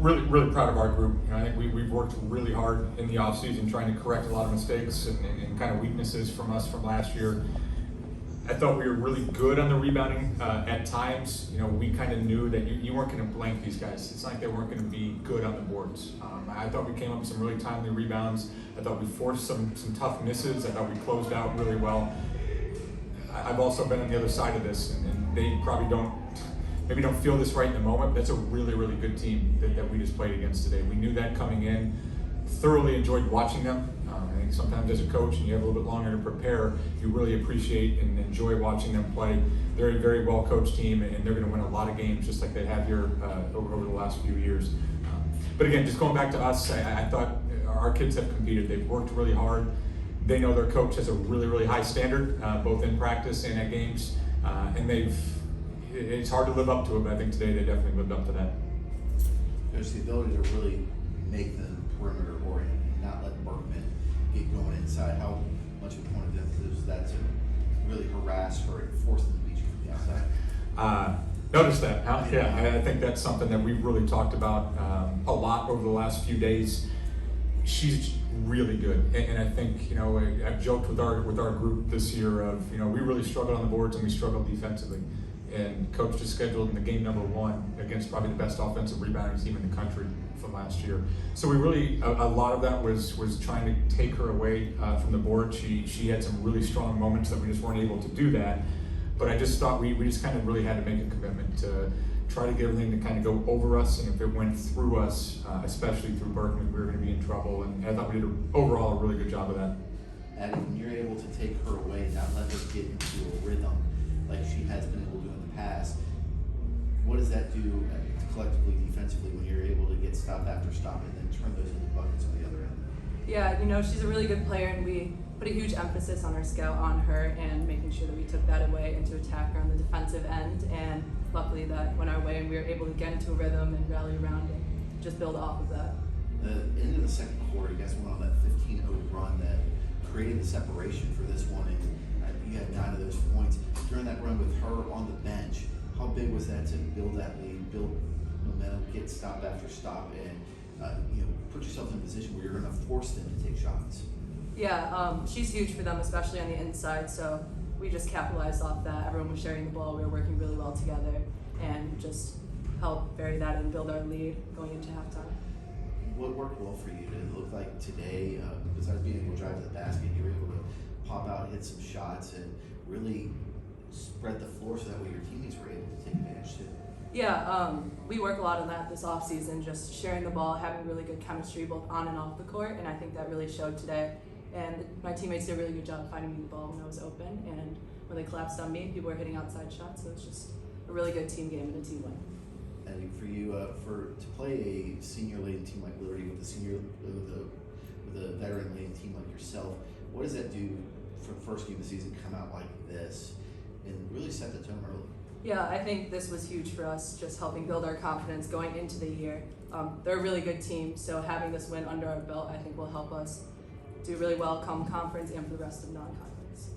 Really proud of our group. I think we've worked really hard in the offseason trying to correct a lot of mistakes and kind of weaknesses from us from last year. I thought we were really good on the rebounding at times. We kind of knew that you weren't going to blank these guys. It's not like they weren't going to be good on the boards. I thought we came up with some really timely rebounds. I thought we forced some tough misses. I thought we closed out really well. I've also been on the other side of this, and they probably maybe don't feel this right in the moment, but that's a really good team that we just played against today. We knew that coming in. Thoroughly enjoyed watching them. I think sometimes as a coach and you have a little bit longer to prepare, you really appreciate and enjoy watching them play. They're a very well coached team, and they're going to win a lot of games just like they have here over the last few years. But again, just going back to us, I thought our kids have competed. They've worked really hard. They know their coach has a really high standard, both in practice and at games, and it's hard to live up to it, but I think today they definitely lived up to that. There's the ability to really make them perimeter oriented, not let Berkman get going inside. How much of a point of emphasis is that to really harass her and force them to beat you from the outside? Notice that, huh? Yeah, I think that's something that we've really talked about a lot over the last few days. She's really good, and I think I've joked with our group this year of we really struggled on the boards and we struggled defensively. And coach just scheduled in the game number 1 against probably the best offensive rebounding team in the country from last year. So we really, a lot of that was trying to take her away from the board. She had some really strong moments that we just weren't able to do that. But I just thought we just kind of really had to make a commitment to try to get everything to kind of go over us, and if it went through us, especially through Berkman, we were going to be in trouble. And I thought we did overall a really good job of that. And when you're able to take her away and not let her get into a rhythm like she has been able to do in the past, what does that do collectively defensively when you're able to get stop after stop and then turn those into buckets on the other end? Yeah, she's a really good player, and we put a huge emphasis on our scout on her and making sure that we took that away into attack her on the defensive end. And luckily that went our way, and we were able to get into a rhythm and rally around and just build off of that. The end of the second quarter, you guys went on that 15-0 run that created the separation for this one, and you had 9 of those points. During that run with her on the bench, how big was that to build that lead, build momentum, get stop after stop, and put yourself in a position where you're going to force them to take shots? Yeah, she's huge for them, especially on the inside, so we just capitalized off that. Everyone was sharing the ball. We were working really well together and just helped bury that and build our lead going into halftime. What worked well for you? Did it look like today, besides being able to drive to the basket, you were able to pop out, hit some shots, and really spread the floor so that way your teammates were able to take advantage too? Yeah, we work a lot on that this offseason, just sharing the ball, having really good chemistry both on and off the court, and I think that really showed today. And my teammates did a really good job finding me the ball when I was open, and when they collapsed on me, people were hitting outside shots, so it's just a really good team game and a team win. And for you, to play a senior laden team like Liberty with a veteran laden team like yourself, what does that do for the first game of the season, come out like this and really set the tone early? Yeah, I think this was huge for us, just helping build our confidence going into the year. They're a really good team, so having this win under our belt I think will help us do really well come conference and for the rest of non-conference.